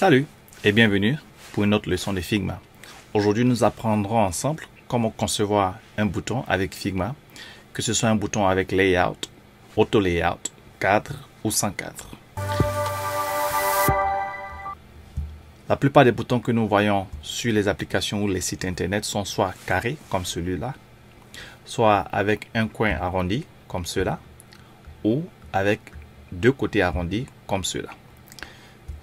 Salut et bienvenue pour une autre leçon de Figma. Aujourd'hui, nous apprendrons ensemble comment concevoir un bouton avec Figma, que ce soit un bouton avec Layout, Auto Layout, cadre ou sans cadre. La plupart des boutons que nous voyons sur les applications ou les sites internet sont soit carrés comme celui-là, soit avec un coin arrondi comme cela, ou avec deux côtés arrondis comme cela.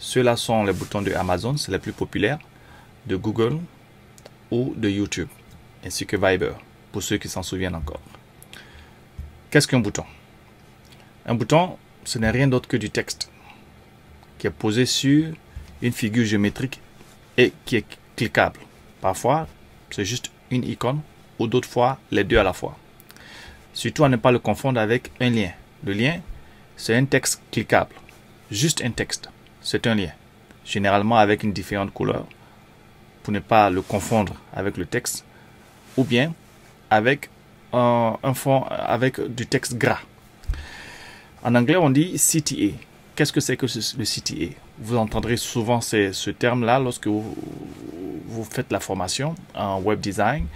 Ceux-là sont les boutons de Amazon, c'est les plus populaires, de Google ou de YouTube, ainsi que Viber, pour ceux qui s'en souviennent encore. Qu'est-ce qu'un bouton? Un bouton, ce n'est rien d'autre que du texte qui est posé sur une figure géométrique et qui est cliquable. Parfois, c'est juste une icône ou d'autres fois, les deux à la fois. Surtout à ne pas le confondre avec un lien. Le lien, c'est un texte cliquable, juste un texte. C'est un lien, généralement avec une différente couleur, pour ne pas le confondre avec le texte, ou bien avec un fond avec du texte gras. En anglais, on dit CTA. Qu'est-ce que c'est que le CTA? Vous entendrez souvent ce terme-là lorsque vous faites la formation en web design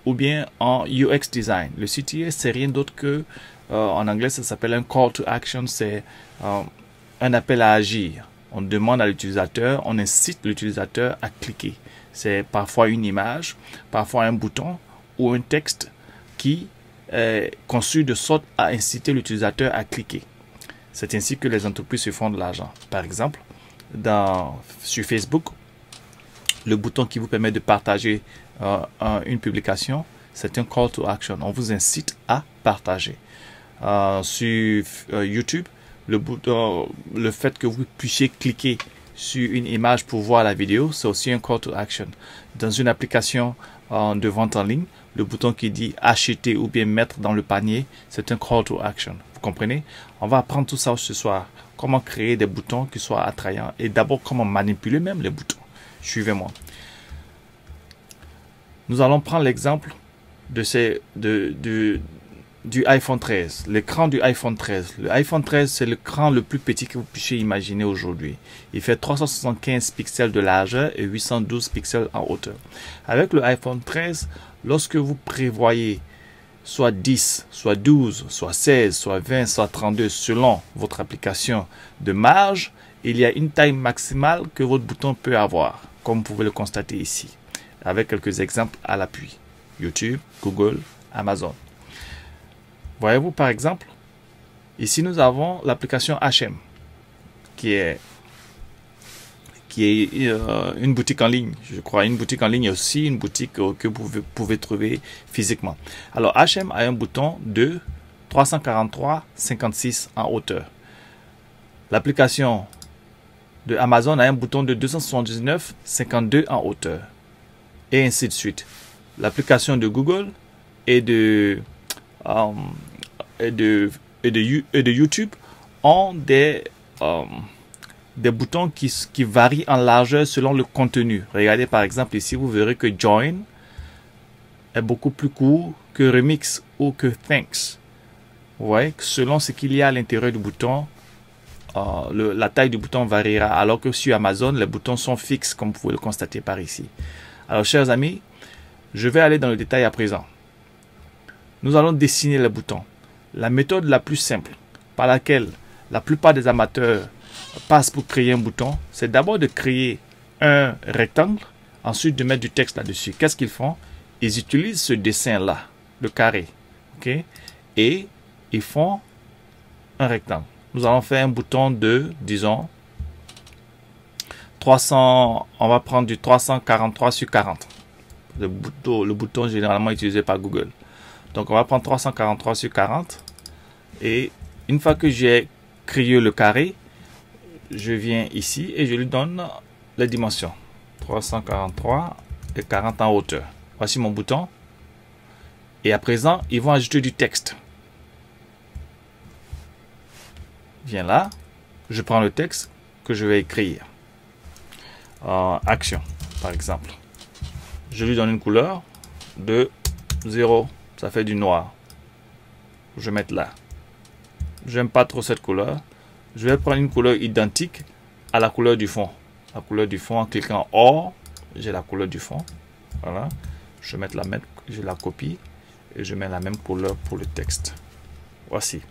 ou bien en UX design. Le CTA, c'est rien d'autre que, en anglais, ça s'appelle un call to action, c'est un appel à agir. On demande à l'utilisateur, on incite l'utilisateur à cliquer. C'est parfois une image, parfois un bouton ou un texte qui est conçu de sorte à inciter l'utilisateur à cliquer. C'est ainsi que les entreprises se font de l'argent. Par exemple, sur Facebook, le bouton qui vous permet de partager une publication, c'est un call to action. On vous incite à partager. Sur YouTube, le fait que vous puissiez cliquer sur une image pour voir la vidéo, c'est aussi un call to action. Dans une application de vente en ligne, le bouton qui dit acheter ou bien mettre dans le panier, c'est un call to action. Vous comprenez? On va apprendre tout ça ce soir. Comment créer des boutons qui soient attrayants et d'abord comment manipuler même les boutons. Suivez-moi. Nous allons prendre l'exemple du iPhone 13, l'écran du iPhone 13. Le iPhone 13, c'est l'écran le plus petit que vous puissiez imaginer aujourd'hui. Il fait 375 pixels de largeur et 812 pixels en hauteur. Avec le iPhone 13, lorsque vous prévoyez soit 10, soit 12, soit 16, soit 20, soit 32, selon votre application de marge, il y a une taille maximale que votre bouton peut avoir, comme vous pouvez le constater ici, avec quelques exemples à l'appui. YouTube, Google, Amazon. Voyez-vous par exemple, ici nous avons l'application HM, qui est une boutique en ligne, je crois, une boutique en ligne et aussi une boutique que vous pouvez trouver physiquement. Alors HM a un bouton de 343,56 en hauteur. L'application de Amazon a un bouton de 279,52 en hauteur. Et ainsi de suite. L'application de Google et de YouTube ont des boutons qui varient en largeur selon le contenu. Regardez par exemple ici, vous verrez que Join est beaucoup plus court que Remix ou que Thanks. Vous voyez que selon ce qu'il y a à l'intérieur du bouton, la taille du bouton variera, alors que sur Amazon, les boutons sont fixes, comme vous pouvez le constater par ici. Alors, chers amis, je vais aller dans le détail à présent. Nous allons dessiner les boutons. La méthode la plus simple par laquelle la plupart des amateurs passent pour créer un bouton, c'est d'abord de créer un rectangle, ensuite de mettre du texte là-dessus. Qu'est-ce qu'ils font? Ils utilisent ce dessin-là, le carré, ok? Et ils font un rectangle. Nous allons faire un bouton de, disons, 300, on va prendre du 343 sur 40. Le bouton généralement utilisé par Google. Donc, on va prendre 343 sur 40. Et une fois que j'ai créé le carré, je viens ici et je lui donne les dimensions. 343 et 40 en hauteur. Voici mon bouton. Et à présent, ils vont ajouter du texte. Viens là. Je prends le texte que je vais écrire. Action, par exemple. Je lui donne une couleur de 0. Ça fait du noir. Je vais mettre là. J'aime pas trop cette couleur. Je vais prendre une couleur identique à la couleur du fond. la couleur du fond. En cliquant All, j'ai la couleur du fond. Voilà. Je vais mettre la même, je la copie et je mets la même couleur pour le texte. Voici.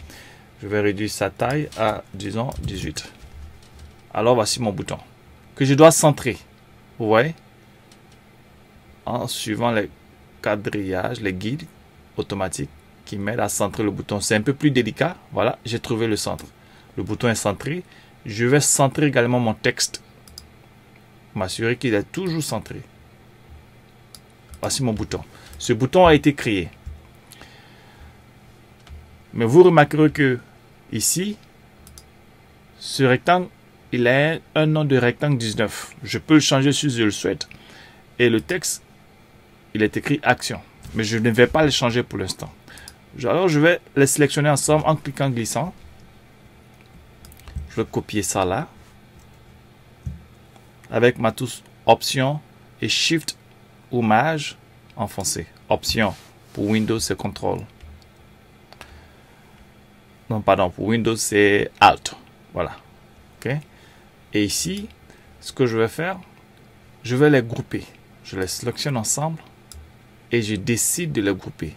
Je vais réduire sa taille à, disons, 18. Alors, voici mon bouton que je dois centrer. Vous voyez? En suivant les quadrillages, les guides automatiques qui m'aident à centrer le bouton. C'est un peu plus délicat. Voilà, j'ai trouvé le centre. Le bouton est centré. Je vais centrer également mon texte. M'assurer qu'il est toujours centré. Voici mon bouton. Ce bouton a été créé. Mais vous remarquerez que ici, ce rectangle, il a un nom de rectangle 19. Je peux le changer si je le souhaite. Et le texte, il est écrit action. Mais je ne vais pas le changer pour l'instant. Alors, je vais les sélectionner ensemble en cliquant glissant. Je vais copier ça là. Avec ma touche Option et Shift ou Maj enfoncé. Option pour Windows, c'est CTRL. Non, pardon, pour Windows, c'est Alt. Voilà. OK. Et ici, ce que je vais faire, je vais les grouper. Je les sélectionne ensemble et je décide de les grouper.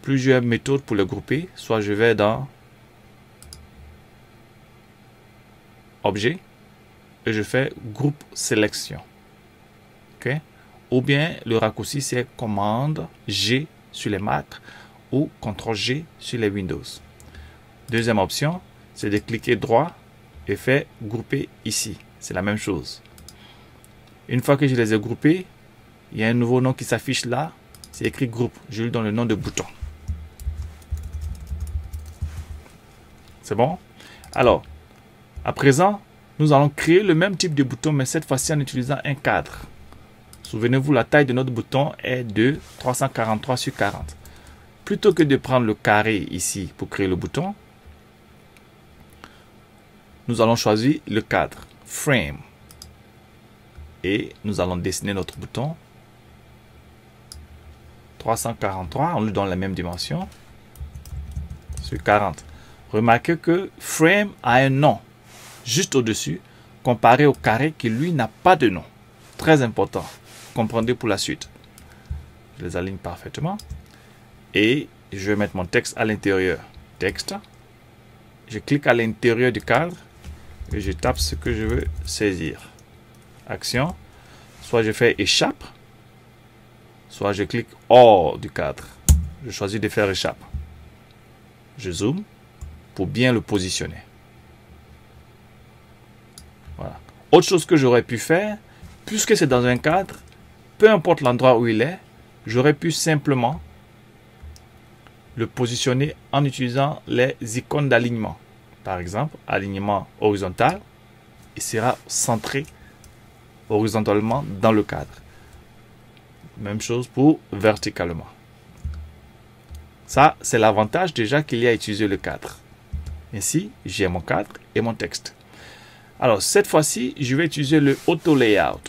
Plusieurs méthodes pour les grouper. Soit je vais dans Objet et je fais Groupe Sélection. OK. Ou bien le raccourci, c'est Commande G sur les Mac ou CTRL G sur les Windows. Deuxième option, c'est de cliquer droit et faire grouper ici. C'est la même chose. Une fois que je les ai groupés, il y a un nouveau nom qui s'affiche là. C'est écrit groupe. Je lui donne le nom de bouton. C'est bon? Alors, à présent, nous allons créer le même type de bouton, mais cette fois-ci en utilisant un cadre. Souvenez-vous, la taille de notre bouton est de 343 sur 40. Plutôt que de prendre le carré ici pour créer le bouton, nous allons choisir le cadre, Frame. Et nous allons dessiner notre bouton. 343, on lui donne la même dimension. Sur 40. Remarquez que Frame a un nom juste au-dessus, comparé au carré qui lui n'a pas de nom. Très important. Comprenez pour la suite. Je les aligne parfaitement. Et je vais mettre mon texte à l'intérieur. Texte. Je clique à l'intérieur du cadre. Et je tape ce que je veux saisir. Action. Soit je fais échappe. Soit je clique hors du cadre. Je choisis de faire échappe. Je zoome pour bien le positionner. Voilà. Autre chose que j'aurais pu faire, puisque c'est dans un cadre, peu importe l'endroit où il est, j'aurais pu simplement le positionner en utilisant les icônes d'alignement. Par exemple, alignement horizontal, il sera centré horizontalement dans le cadre. Même chose pour verticalement. Ça, c'est l'avantage déjà qu'il y a à utiliser le cadre. Ainsi, j'ai mon cadre et mon texte. Alors, cette fois-ci, je vais utiliser le Auto Layout.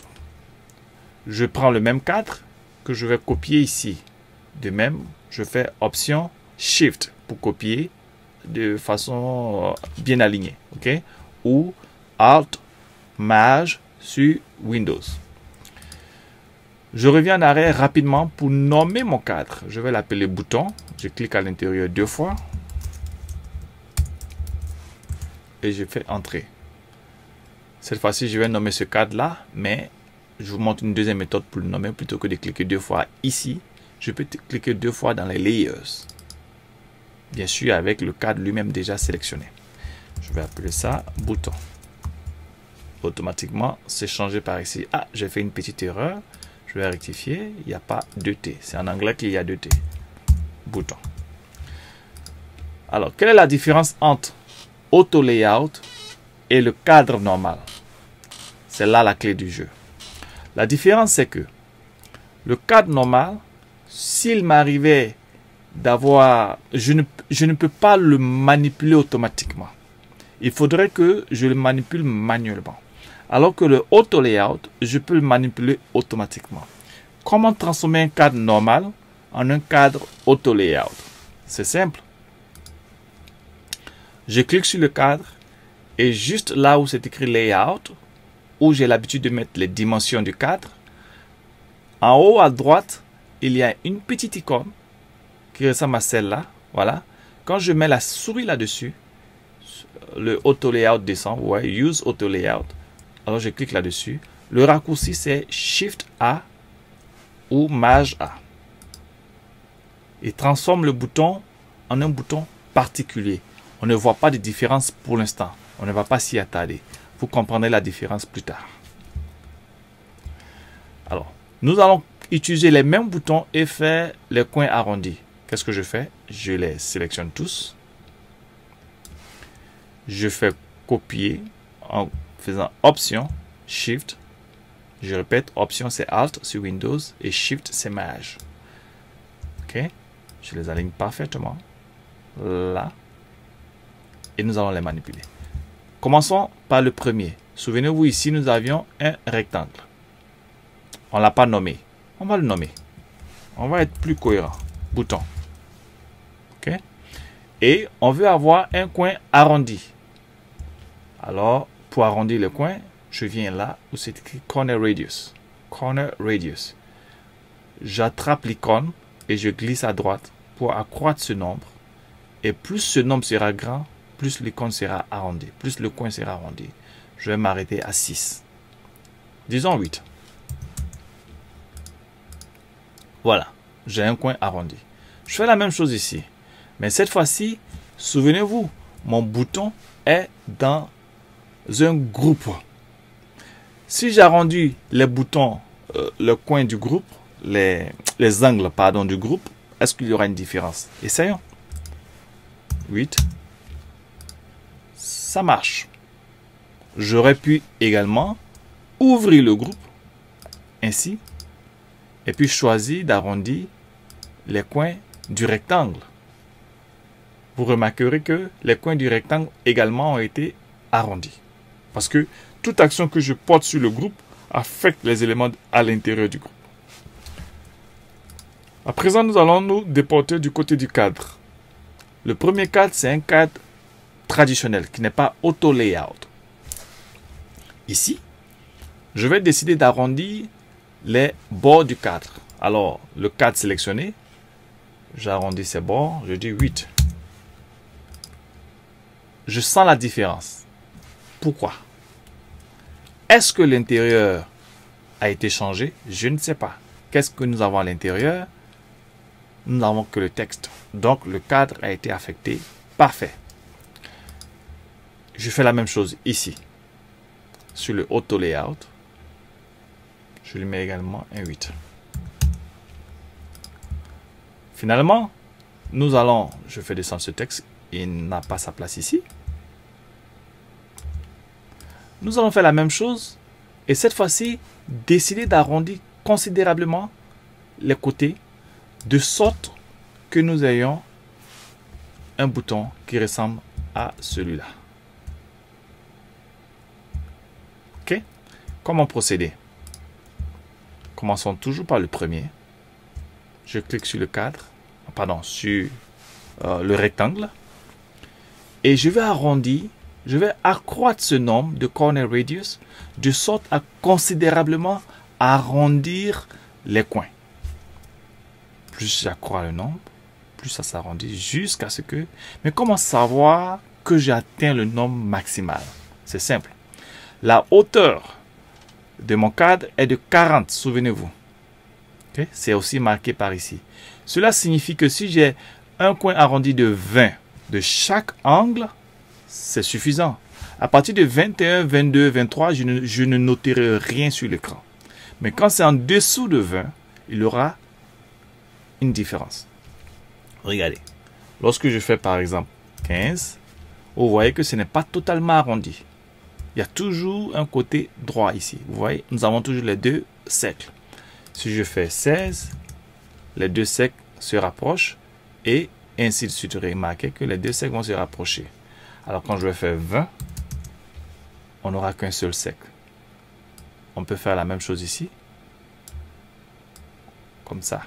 Je prends le même cadre que je vais copier ici. De même, je fais Option Shift pour copier de façon bien alignée. OK? Ou Alt Maj sur Windows. Je reviens en arrière rapidement pour nommer mon cadre. Je vais l'appeler bouton. Je clique à l'intérieur 2 fois. Et je fais entrer. Cette fois-ci, je vais nommer ce cadre-là, mais je vous montre une deuxième méthode pour le nommer. Plutôt que de cliquer 2 fois ici, je peux cliquer 2 fois dans les layers. Bien sûr, avec le cadre lui-même déjà sélectionné. Je vais appeler ça bouton. Automatiquement, c'est changé par ici. Ah, j'ai fait une petite erreur. Je vais rectifier. Il n'y a pas de T. C'est en anglais qu'il y a 2 T. Bouton. Alors, quelle est la différence entre Auto Layout et le cadre normal? C'est là la clé du jeu. La différence, c'est que le cadre normal, s'il m'arrivait d'avoir... Je ne peux pas le manipuler automatiquement. Il faudrait que je le manipule manuellement. Alors que le Auto Layout, je peux le manipuler automatiquement. Comment transformer un cadre normal en un cadre Auto Layout? C'est simple. Je clique sur le cadre et juste là où c'est écrit Layout, où j'ai l'habitude de mettre les dimensions du cadre. En haut à droite, il y a une petite icône qui ressemble à celle-là. Voilà. Quand je mets la souris là-dessus, le Auto Layout descend. Vous voyez, Use Auto Layout. Alors je clique là-dessus. Le raccourci, c'est Shift A ou Maj A. Il transforme le bouton en un bouton particulier. On ne voit pas de différence pour l'instant. On ne va pas s'y attarder. Vous comprendrez la différence plus tard. Alors, nous allons utiliser les mêmes boutons et faire les coins arrondis. Qu'est-ce que je fais? Je les sélectionne tous. Je fais copier en faisant Option, Shift. Je répète, Option c'est Alt sur Windows et Shift c'est Maj. Ok? Je les aligne parfaitement. Là. Et nous allons les manipuler. Commençons par le premier. Souvenez-vous, ici, nous avions un rectangle. On ne l'a pas nommé. On va le nommer. On va être plus cohérent. Bouton. OK? Et on veut avoir un coin arrondi. Alors, pour arrondir le coin, je viens là où c'est écrit Corner Radius. Corner Radius. J'attrape l'icône et je glisse à droite pour accroître ce nombre. Et plus ce nombre sera grand, plus l'icône sera arrondi, plus le coin sera arrondi. Je vais m'arrêter à 6. Disons 8. Voilà, j'ai un coin arrondi. Je fais la même chose ici. Mais cette fois-ci, souvenez-vous, mon bouton est dans un groupe. Si j'arrondis les boutons, le coin du groupe, les angles pardon, du groupe, est-ce qu'il y aura une différence? Essayons. 8. Ça marche. J'aurais pu également ouvrir le groupe, ainsi, et puis choisir d'arrondir les coins du rectangle. Vous remarquerez que les coins du rectangle également ont été arrondis. Parce que toute action que je porte sur le groupe affecte les éléments à l'intérieur du groupe. À présent, nous allons nous déporter du côté du cadre. Le premier cadre, c'est un cadre traditionnel qui n'est pas auto layout. Ici, je vais décider d'arrondir les bords du cadre. Alors, le cadre sélectionné, j'arrondis ces bords, je dis 8. Je sens la différence. Pourquoi? Est-ce que l'intérieur a été changé? Je ne sais pas. Qu'est-ce que nous avons à l'intérieur? Nous n'avons que le texte. Donc, le cadre a été affecté. Parfait. Je fais la même chose ici. Sur le Auto Layout. Je lui mets également un 8. Finalement, nous allons... Je fais descendre ce texte. Il n'a pas sa place ici. Nous allons faire la même chose. Et cette fois-ci, décider d'arrondir considérablement les côtés. De sorte que nous ayons un bouton qui ressemble à celui-là. Ok? Comment procéder? Commençons toujours par le premier. Je clique sur le cadre, pardon, sur le rectangle. Et je vais arrondir, je vais accroître ce nombre de corner radius de sorte à considérablement arrondir les coins. Plus j'accrois le nombre, plus ça s'arrondit jusqu'à ce que... Mais comment savoir que j'ai atteint le nombre maximal? C'est simple. La hauteur de mon cadre est de 40, souvenez-vous. Okay? C'est aussi marqué par ici. Cela signifie que si j'ai un coin arrondi de 20 de chaque angle, c'est suffisant. À partir de 21, 22, 23, je ne noterai rien sur l'écran. Mais quand c'est en dessous de 20, il y aura une différence. Regardez. Lorsque je fais par exemple 15, vous voyez que ce n'est pas totalement arrondi. Il y a toujours un côté droit ici. Vous voyez, nous avons toujours les deux cercles. Si je fais 16, les deux cercles se rapprochent et ainsi de suite. Remarquez que les deux cercles vont se rapprocher. Alors quand je vais faire 20, on n'aura qu'un seul cercle. On peut faire la même chose ici. Comme ça.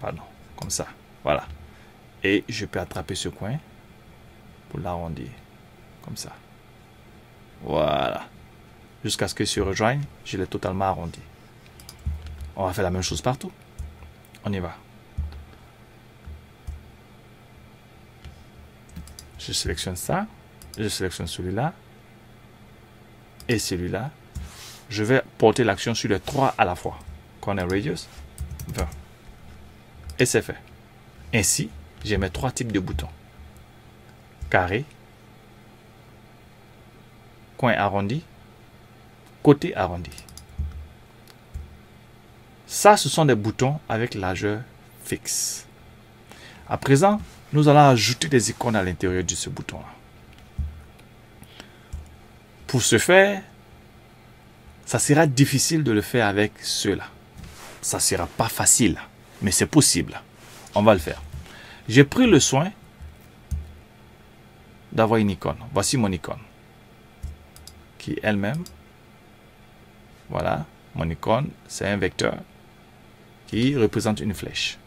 Pardon, comme ça. Voilà. Et je peux attraper ce coin pour l'arrondir. Comme ça. Voilà. jusqu'à ce qu'ils se rejoignent. Je l'ai totalement arrondi. On va faire la même chose partout. On y va. Je sélectionne ça. Je sélectionne celui-là. Et celui-là. Je vais porter l'action sur les trois à la fois. Corner radius, 20. Et c'est fait. Ainsi, j'ai mes trois types de boutons. Carré, coin arrondi, côté arrondi. Ça, ce sont des boutons avec largeur fixe. À présent, nous allons ajouter des icônes à l'intérieur de ce bouton-là. Pour ce faire, ça sera difficile de le faire avec ceux-là. Ça ne sera pas facile, mais c'est possible. On va le faire. J'ai pris le soin d'avoir une icône. Voici mon icône. Qui elle-même, voilà, mon icône, c'est un vecteur qui représente une flèche.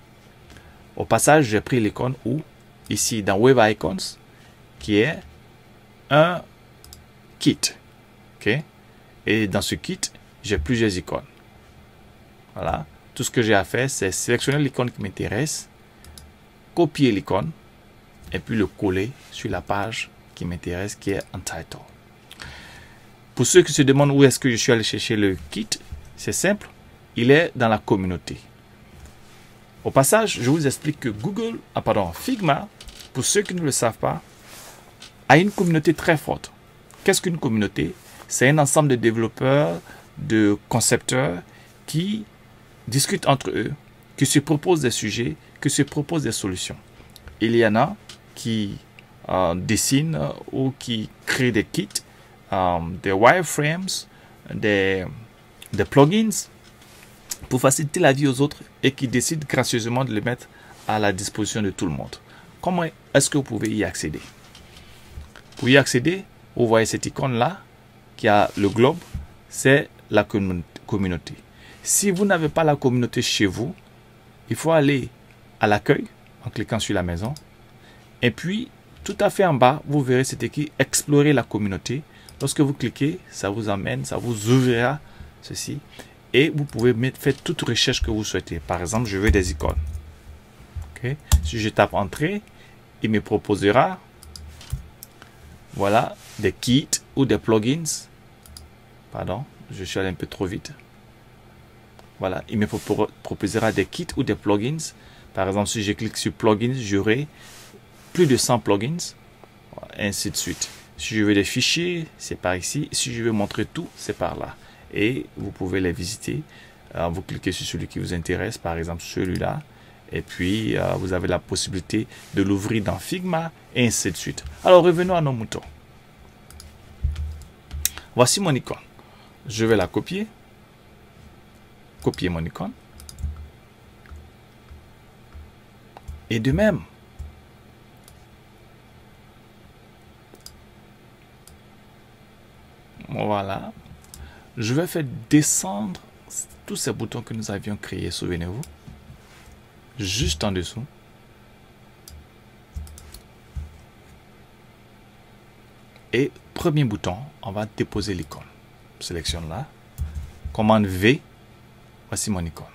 Au passage, j'ai pris l'icône où, ici dans Wave Icons, qui est un kit. Ok? Et dans ce kit, j'ai plusieurs icônes. Voilà. Tout ce que j'ai à faire, c'est sélectionner l'icône qui m'intéresse, copier l'icône, et puis le coller sur la page qui m'intéresse, qui est Untitled. Pour ceux qui se demandent où est-ce que je suis allé chercher le kit, c'est simple, il est dans la communauté. Au passage, je vous explique que Figma, pour ceux qui ne le savent pas, a une communauté très forte. Qu'est-ce qu'une communauté? C'est un ensemble de développeurs, de concepteurs qui discutent entre eux, qui se proposent des sujets, qui se proposent des solutions. Il y en a qui dessinent ou qui créent des kits, des wireframes, des plugins pour faciliter la vie aux autres et qui décident gracieusement de les mettre à la disposition de tout le monde. Comment est-ce que vous pouvez y accéder? Pour y accéder, vous voyez cette icône-là qui a le globe, c'est la communauté. Si vous n'avez pas la communauté chez vous, il faut aller à l'accueil en cliquant sur la maison. Et puis, tout à fait en bas, vous verrez cette écrit « Explorer la communauté ». Lorsque vous cliquez, ça vous amène, ça vous ouvrira ceci. Et vous pouvez faire toute recherche que vous souhaitez. Par exemple, je veux des icônes. Okay. Si je tape « Entrée », il me proposera voilà, des kits ou des plugins. Pardon, je suis allé un peu trop vite. Voilà, il me proposera des kits ou des plugins. Par exemple, si je clique sur plugins, j'aurai plus de 100 plugins, ainsi de suite. Si je veux des fichiers, c'est par ici. Si je veux montrer tout, c'est par là. Et vous pouvez les visiter. Vous cliquez sur celui qui vous intéresse, par exemple celui-là. Et puis, vous avez la possibilité de l'ouvrir dans Figma, et ainsi de suite. Alors, revenons à nos moutons. Voici mon icône. Je vais la copier. Copier mon icône. Et de même, voilà, je vais faire descendre tous ces boutons que nous avions créés, souvenez-vous, juste en dessous. Et premier bouton, on va déposer l'icône. Sélectionne là. Commande V. Voici mon icône.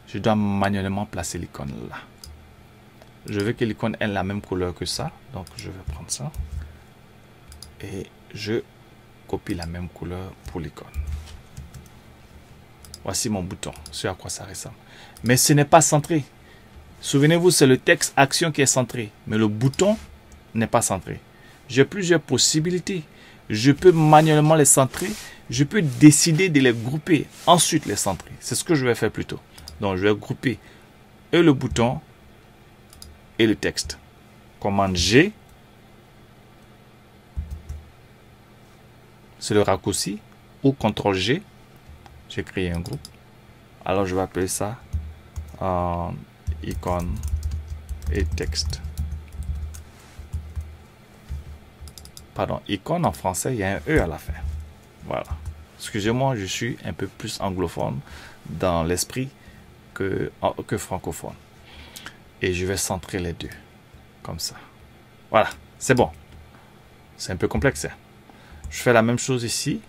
Je dois manuellement placer l'icône là. Je veux que l'icône ait la même couleur que ça. Donc, je vais prendre ça. Et je copie la même couleur pour l'icône. Voici mon bouton. Ce à quoi ça ressemble. Mais ce n'est pas centré. Souvenez-vous, c'est le texte action qui est centré. Mais le bouton n'est pas centré. J'ai plusieurs possibilités. Je peux manuellement les centrer. Je peux décider de les grouper. Ensuite, les centrer. C'est ce que je vais faire plutôt. Donc, je vais grouper et le bouton et le texte. Commande G. C'est le raccourci. Ou CTRL G. J'ai créé un groupe. Alors, je vais appeler ça icône et texte. Pardon, icône en français, il y a un E à la fin. Voilà. Excusez-moi, je suis un peu plus anglophone dans l'esprit que francophone. Et je vais centrer les deux. Comme ça. Voilà, c'est bon. C'est un peu complexe. Hein? Je fais la même chose ici.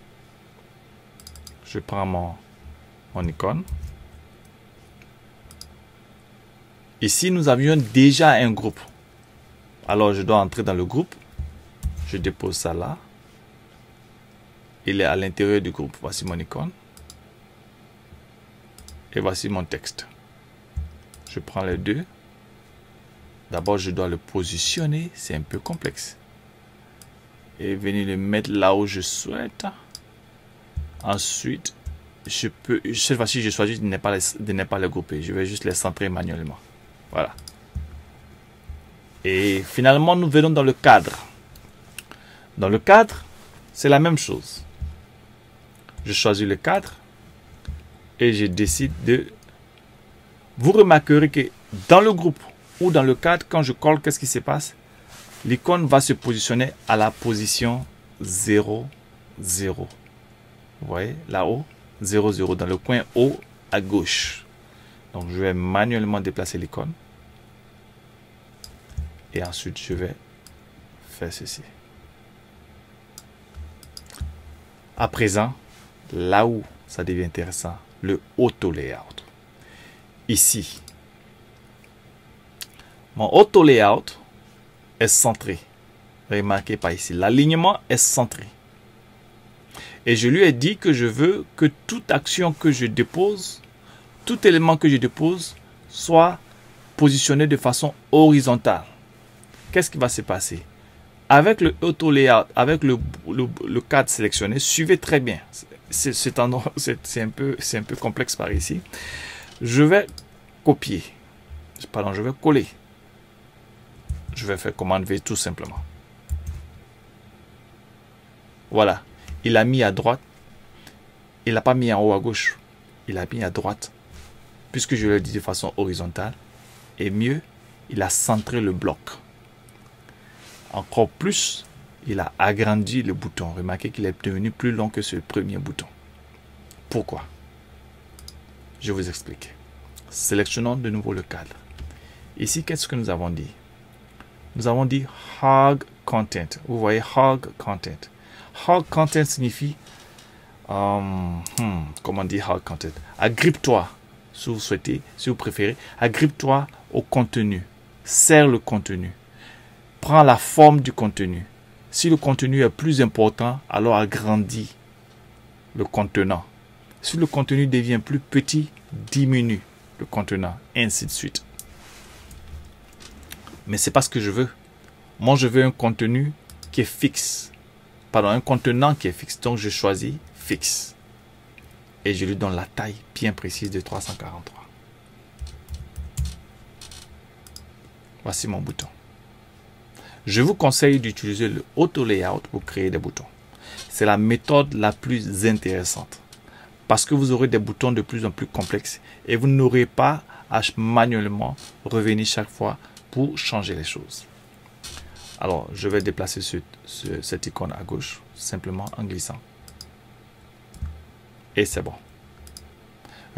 je prends mon icône. Ici, nous avions déjà un groupe. Alors, je dois entrer dans le groupe. Je dépose ça là. Il est à l'intérieur du groupe. Voici mon icône. Et voici mon texte. Je prends les deux. D'abord, je dois le positionner. C'est un peu complexe. Et venir le mettre là où je souhaite. Ensuite, cette fois-ci, je choisis de ne pas les grouper. Je vais juste les centrer manuellement. Voilà. Et finalement, nous venons dans le cadre. Dans le cadre, c'est la même chose. Je choisis le cadre et je décide de... Vous remarquerez que dans le groupe ou dans le cadre, quand je colle, qu'est-ce qui se passe? L'icône va se positionner à la position 0, 0. Vous voyez, là-haut, 0, 0, dans le coin haut à gauche. Donc, je vais manuellement déplacer l'icône. Et ensuite, je vais faire ceci. À présent, là où ça devient intéressant, le auto layout. Ici, mon auto layout est centré. Remarquez pas ici, l'alignement est centré. Et je lui ai dit que je veux que toute action que je dépose, tout élément que je dépose, soit positionné de façon horizontale. Qu'est-ce qui va se passer? Avec le auto layout, avec le cadre sélectionné, suivez très bien. C'est un peu complexe par ici. Je vais copier. Pardon, je vais coller. Je vais faire commande V tout simplement. Voilà. Il a mis à droite. Il n'a pas mis en haut à gauche. Il a mis à droite. Puisque je le dis de façon horizontale. Et mieux, il a centré le bloc. Encore plus, il a agrandi le bouton. Remarquez qu'il est devenu plus long que ce premier bouton. Pourquoi? Je vous explique. Sélectionnons de nouveau le cadre. Ici, qu'est-ce que nous avons dit? Nous avons dit Hog Content. Vous voyez Hog Content. Hog Content signifie, comment dire Hog Content? Agrippe-toi, si vous souhaitez, si vous préférez. Agrippe-toi au contenu. Serre le contenu. Prends la forme du contenu. Si le contenu est plus important, alors agrandis le contenant. Si le contenu devient plus petit, diminue le contenant, et ainsi de suite. Mais c'est pas ce que je veux. Moi, je veux un contenu qui est fixe. Pardon, un contenant qui est fixe. Donc, je choisis fixe. Et je lui donne la taille bien précise de 343. Voici mon bouton. Je vous conseille d'utiliser le auto layout pour créer des boutons. C'est la méthode la plus intéressante. Parce que vous aurez des boutons de plus en plus complexes et vous n'aurez pas à manuellement revenir chaque fois pour changer les choses. Alors, je vais déplacer cette icône à gauche, simplement en glissant. Et c'est bon.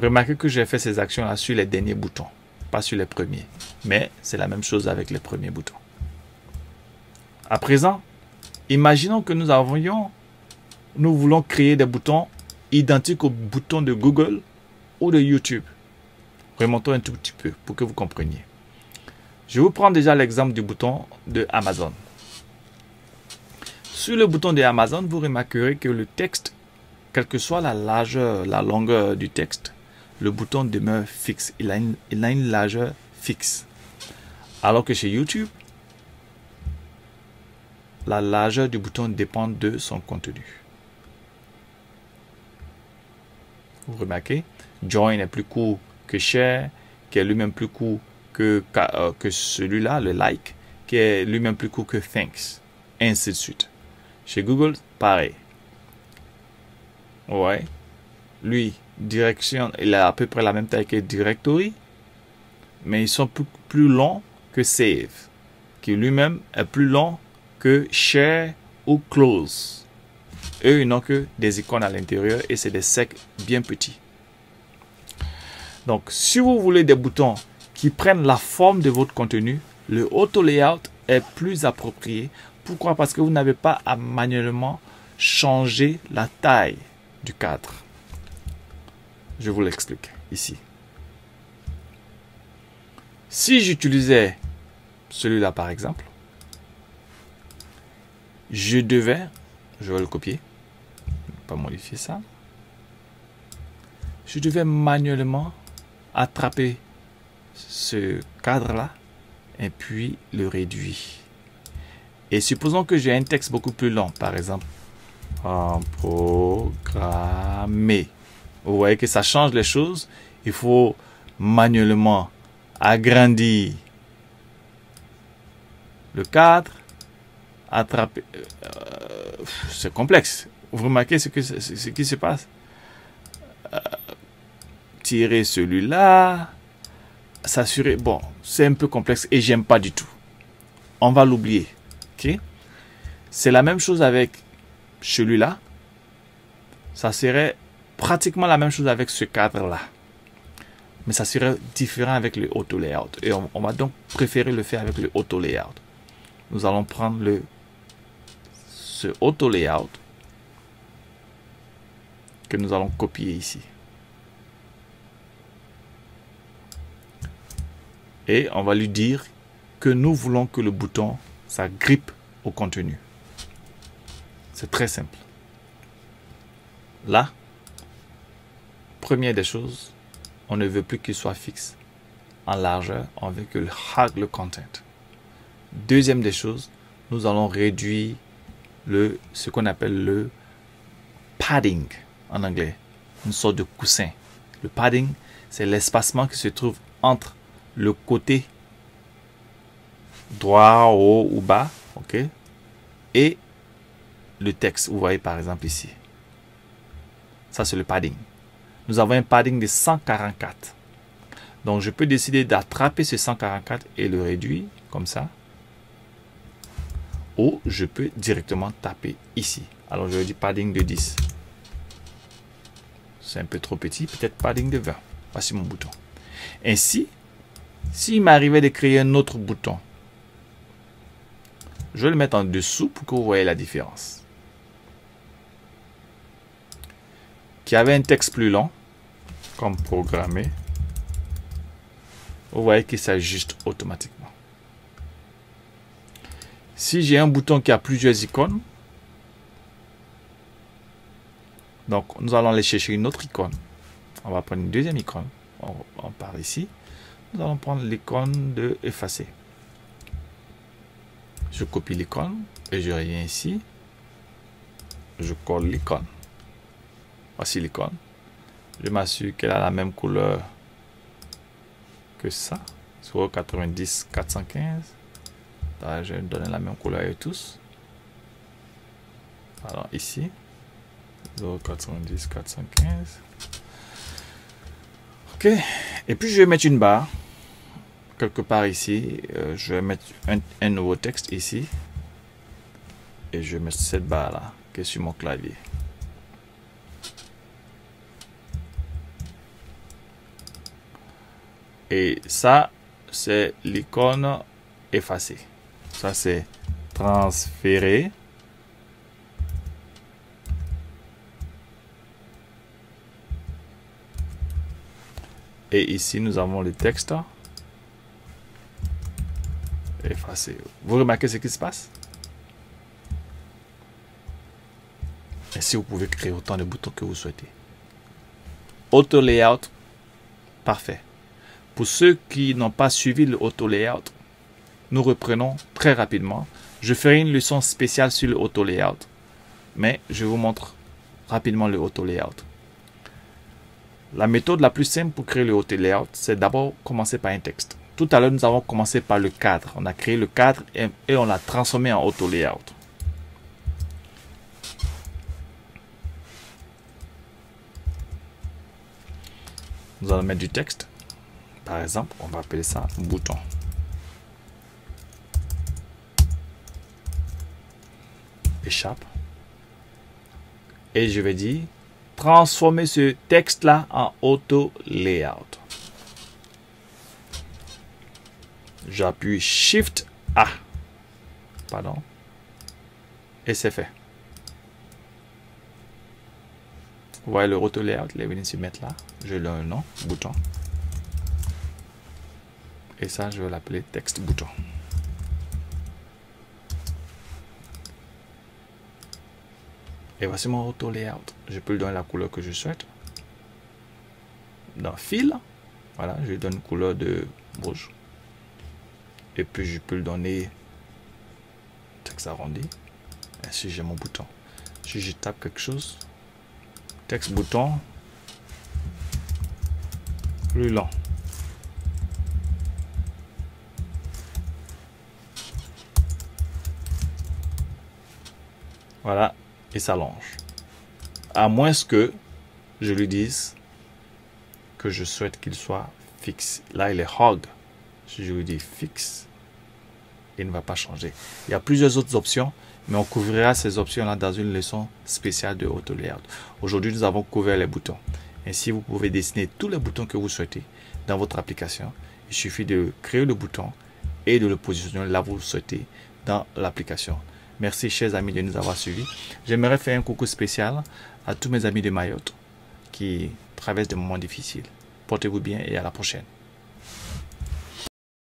Remarquez que j'ai fait ces actions-là sur les derniers boutons, pas sur les premiers. Mais c'est la même chose avec les premiers boutons. À présent, imaginons que nous voulons créer des boutons identiques aux boutons de Google ou de YouTube. Remontons un tout petit peu pour que vous compreniez. Je vous prends déjà l'exemple du bouton de Amazon. Sur le bouton de Amazon, vous remarquerez que le texte, quelle que soit la largeur, la longueur du texte, le bouton demeure fixe. Il a une largeur fixe. Alors que chez YouTube, la largeur du bouton dépend de son contenu. Vous remarquez, Join est plus court que Share, qui est lui-même plus court que celui-là, le Like, qui est lui-même plus court que Thanks, et ainsi de suite. Chez Google, pareil. Ouais. Lui, direction, il a à peu près la même taille que Directory, mais ils sont plus longs que Save, qui lui-même est plus long que Share ou Close. Eux, ils n'ont que des icônes à l'intérieur et c'est des secs bien petits. Donc, si vous voulez des boutons qui prennent la forme de votre contenu, le auto layout est plus approprié. Pourquoi? Parce que vous n'avez pas à manuellement changer la taille du cadre. Je vous l'explique ici. Si j'utilisais celui-là par exemple, je vais le copier, pas modifier ça. Je devais manuellement attraper ce cadre-là et puis le réduire. Et supposons que j'ai un texte beaucoup plus long, par exemple, en programmer. Vous voyez que ça change les choses. Il faut manuellement agrandir le cadre, attraper. C'est complexe. Vous remarquez ce qui se passe? Tirer celui-là, s'assurer. Bon, c'est un peu complexe et j'aime pas du tout. On va l'oublier. Ok? C'est la même chose avec celui-là. Ça serait pratiquement la même chose avec ce cadre-là. Mais ça serait différent avec le auto layout. Et on va donc préférer le faire avec le auto layout. Nous allons prendre ce auto layout que nous allons copier ici. Et on va lui dire que nous voulons que le bouton s'agrippe au contenu. C'est très simple. Là, première des choses, on ne veut plus qu'il soit fixe en largeur, on veut que hug le content. Deuxième des choses, nous allons réduire ce qu'on appelle le padding en anglais, une sorte de coussin. Le padding, c'est l'espacement qui se trouve entre le côté droit, haut ou bas, ok, et le texte. Vous voyez par exemple ici. Ça, c'est le padding. Nous avons un padding de 144. Donc, je peux décider d'attraper ce 144 et le réduire comme ça. Ou je peux directement taper ici. Alors, je vais dire padding de 10. C'est un peu trop petit. Peut-être padding de 20. Voici mon bouton. Ainsi, s'il m'arrivait de créer un autre bouton, je vais le mettre en dessous pour que vous voyez la différence. Qui avait un texte plus long, comme programmé, vous voyez qu'il s'ajuste automatiquement. Si j'ai un bouton qui a plusieurs icônes, donc nous allons aller chercher une autre icône. On va prendre une deuxième icône. On part ici. Nous allons prendre l'icône de effacer. Je copie l'icône et je reviens ici. Je colle l'icône. Voici l'icône. Je m'assure qu'elle a la même couleur que ça. 090 415. Là, je vais donner la même couleur à tous. Alors ici. 090 415. Ok. Et puis je vais mettre une barre. Quelque part ici. Je vais mettre un nouveau texte ici. Et je vais mettre cette barre là. Qui est sur mon clavier. Et ça, c'est l'icône effacée. Ça, c'est transférer. Et ici, nous avons le texte effacé. Vous remarquez ce qui se passe? Ainsi, vous pouvez créer autant de boutons que vous souhaitez. Auto layout, parfait. Pour ceux qui n'ont pas suivi le auto layout, nous reprenons très rapidement. Je ferai une leçon spéciale sur le auto layout, mais je vous montre rapidement le auto layout. La méthode la plus simple pour créer le auto layout, c'est d'abord commencer par un texte. Tout à l'heure, nous avons commencé par le cadre. On a créé le cadre et on l'a transformé en auto layout. Nous allons mettre du texte. Par exemple, on va appeler ça bouton. Échappe. Et je vais dire transformer ce texte là en auto layout. J'appuie Shift A. Pardon. Et c'est fait. Vous voyez le auto layout, il est venu se mettre là. Je lui donne un nom, bouton. Et ça, je vais l'appeler texte bouton. Et voici mon auto layout. Je peux lui donner la couleur que je souhaite. Dans fil, voilà, je lui donne une couleur de rouge. Et puis je peux lui donner texte arrondi. Ainsi j'ai mon bouton. Si je tape quelque chose, texte bouton, plus long. Voilà, et s'allonge. À moins que je lui dise que je souhaite qu'il soit fixe. Là, il est hog. Si je lui dis fixe, il ne va pas changer. Il y a plusieurs autres options, mais on couvrira ces options-là dans une leçon spéciale de Auto Layout. Aujourd'hui, nous avons couvert les boutons. Ainsi, vous pouvez dessiner tous les boutons que vous souhaitez dans votre application. Il suffit de créer le bouton et de le positionner là où vous le souhaitez dans l'application. Merci, chers amis, de nous avoir suivis. J'aimerais faire un coucou spécial à tous mes amis de Mayotte qui traversent des moments difficiles. Portez-vous bien et à la prochaine.